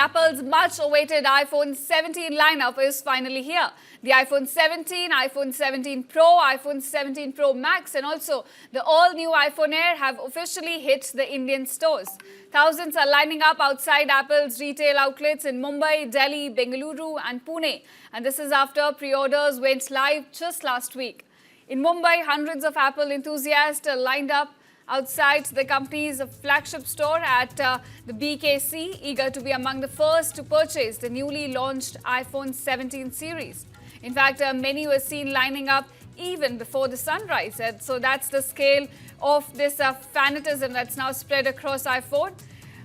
Apple's much-awaited iPhone 17 lineup is finally here. The iPhone 17, iPhone 17 Pro, iPhone 17 Pro Max and also the all-new iPhone Air have officially hit the Indian stores. Thousands are lining up outside Apple's retail outlets in Mumbai, Delhi, Bengaluru and Pune. And this is after pre-orders went live just last week. In Mumbai, hundreds of Apple enthusiasts are lined up outside the company's flagship store at the BKC, eager to be among the first to purchase the newly launched iPhone 17 series. In fact, many were seen lining up even before the sunrise. So that's the scale of this fanatism that's now spread across iPhone.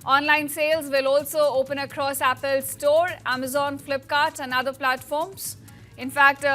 Online sales will also open across Apple's store, Amazon, Flipkart and other platforms. In fact,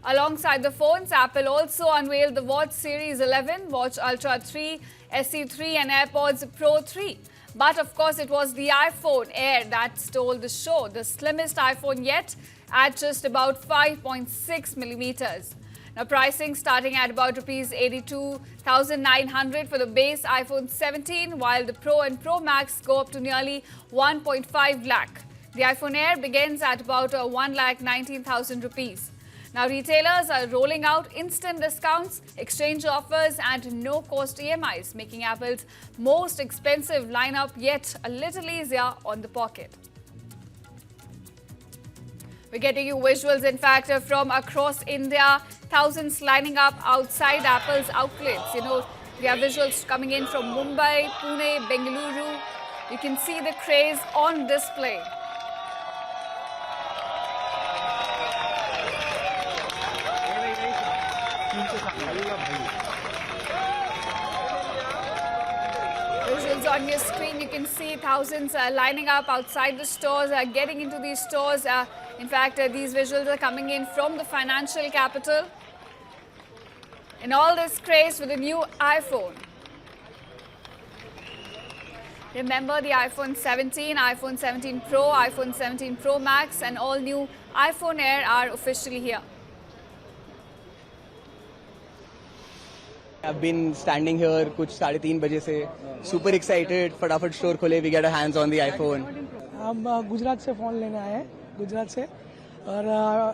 alongside the phones, Apple also unveiled the Watch Series 11, Watch Ultra 3, SE3 and AirPods Pro 3. But of course, it was the iPhone Air that stole the show, the slimmest iPhone yet at just about 5.6 millimeters. Now, pricing starting at about Rs 82,900 for the base iPhone 17, while the Pro and Pro Max go up to nearly 1.5 lakh. The iPhone Air begins at about 1,19,000 rupees. Now, retailers are rolling out instant discounts, exchange offers and no-cost EMIs, making Apple's most expensive lineup yet a little easier on the pocket. We're getting you visuals, in fact, from across India, thousands lining up outside Apple's outlets. We have visuals coming in from Mumbai, Pune, Bengaluru. You can see the craze on display. Visuals on your screen, you can see thousands lining up outside the stores, getting into these stores. In fact, these visuals are coming in from the financial capital. And all this craze for the new iPhone. Remember, the iPhone 17, iPhone 17 Pro, iPhone 17 Pro Max and all new iPhone Air are officially here. I've been standing here कुछ 3:30 बजे से super excited. फटाफट store खोले, we get our hands on the iPhone. हम गुजरात से phone लेने आए हैं, गुजरात से, और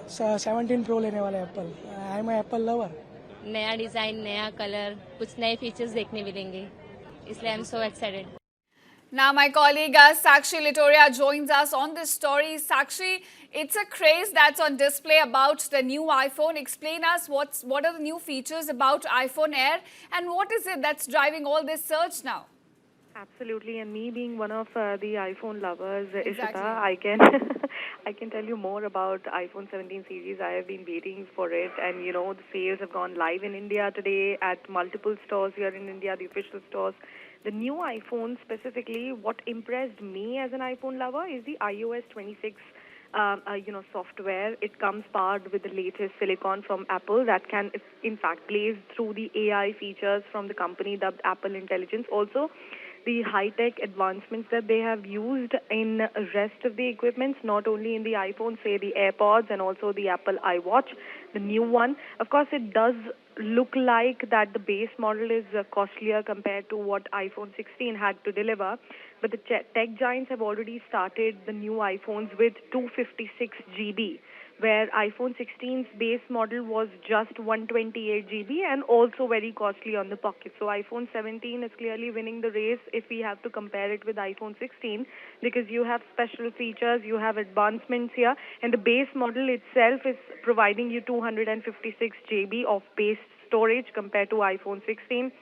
17 प्रो लेने वाले Apple. I am Apple lover. नया डिज़ाइन, नया कलर, कुछ नए फीचर्स देखने मिलेंगे, इसलिए I am so excited. Now, my colleague Sakshi Litoria joins us on this story. Sakshi, it's a craze that's on display about the new iPhone. Explain us what are the new features about iPhone Air and what is it that's driving all this surge now? Absolutely, and me being one of the iPhone lovers, Exactly. Ishita, I can tell you more about iPhone 17 series. I have been waiting for it, and the sales have gone live in India today at multiple stores here in India, the official stores. The new iPhone specifically, what impressed me as an iPhone lover is the iOS 26 software. It comes powered with the latest silicon from Apple that can, in fact, blaze through the AI features from the company dubbed Apple Intelligence. Also, the high-tech advancements that they have used in rest of the equipments, not only in the iPhone, say the AirPods and also the Apple iWatch, the new one. Of course, it does look like that the base model is costlier compared to what iPhone 16 had to deliver. But the tech giants have already started the new iPhones with 256 GB, where iPhone 16's base model was just 128 GB and also very costly on the pocket. So iPhone 17 is clearly winning the race if we have to compare it with iPhone 16, because you have special features, you have advancements here, and the base model itself is providing you 256 GB of base storage compared to iPhone 16.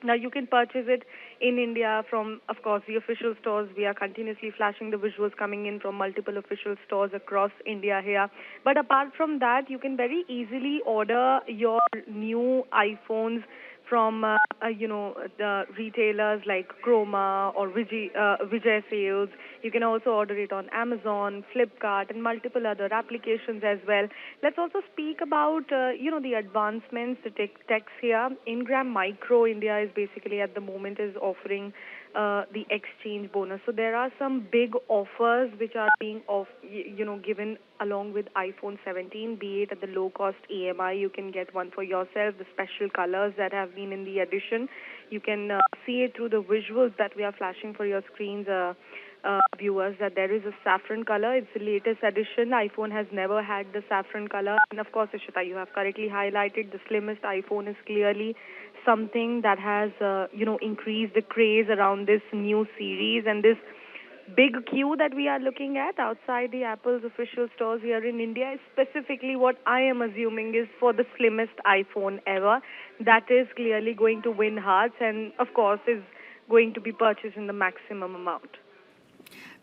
Now, you can purchase it in India from, of course, the official stores. We are continuously flashing the visuals coming in from multiple official stores across India here. But apart from that, you can very easily order your new iPhones from, the retailers like Chroma or Vijay Sales. You can also order it on Amazon, Flipkart, and multiple other applications as well. Let's also speak about, the advancements, the techs here. Ingram Micro India is basically at the moment is offering the exchange bonus. So there are some big offers which are being given along with iPhone 17, be it at the low-cost EMI. You can get one for yourself, the special colors that have been in the edition. You can see it through the visuals that we are flashing for your screens viewers that there is a saffron color. It's the latest edition. iPhone has never had the saffron color. And of course, Ishita, you have correctly highlighted the slimmest iPhone is clearly something that has, increased the craze around this new series, and this big queue that we are looking at outside the Apple's official stores here in India is specifically what I am assuming is for the slimmest iPhone ever. That is clearly going to win hearts and, of course, is going to be purchased in the maximum amount.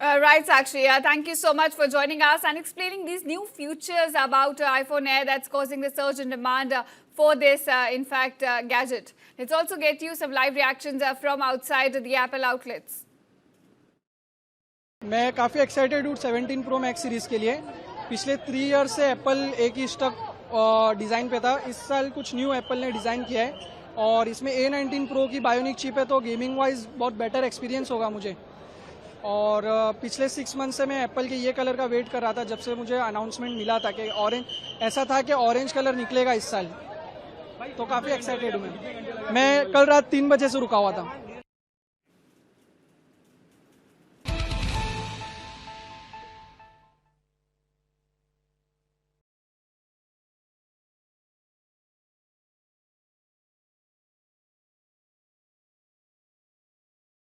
Right, Sakshi. Thank you so much for joining us and explaining these new features about iPhone Air that's causing the surge in demand for this, gadget. Let's also get you some live reactions from outside the Apple outlets. मैं काफ़ी excited हूँ 17 pro max series के लिए। पिछले 3 year से Apple एक ही stuck design पे था। इस साल कुछ न्यू एप्पल ने डिज़ाइन किया है और इसमें A19 प्रो की बायोनिक चिप है, तो गेमिंग वाइज बहुत बेटर एक्सपीरियंस होगा मुझे। और पिछले 6 मंथ से मैं एप्पल के ये कलर का वेट कर रहा था, जब से मुझे अनाउंसमेंट मिला था कि ऑरेंज, ऐसा था कि ऑरेंज कलर निकलेगा इस साल, तो काफ़ी एक्साइटेड हूँ मैं कल रात 3 बजे से रुका हुआ था।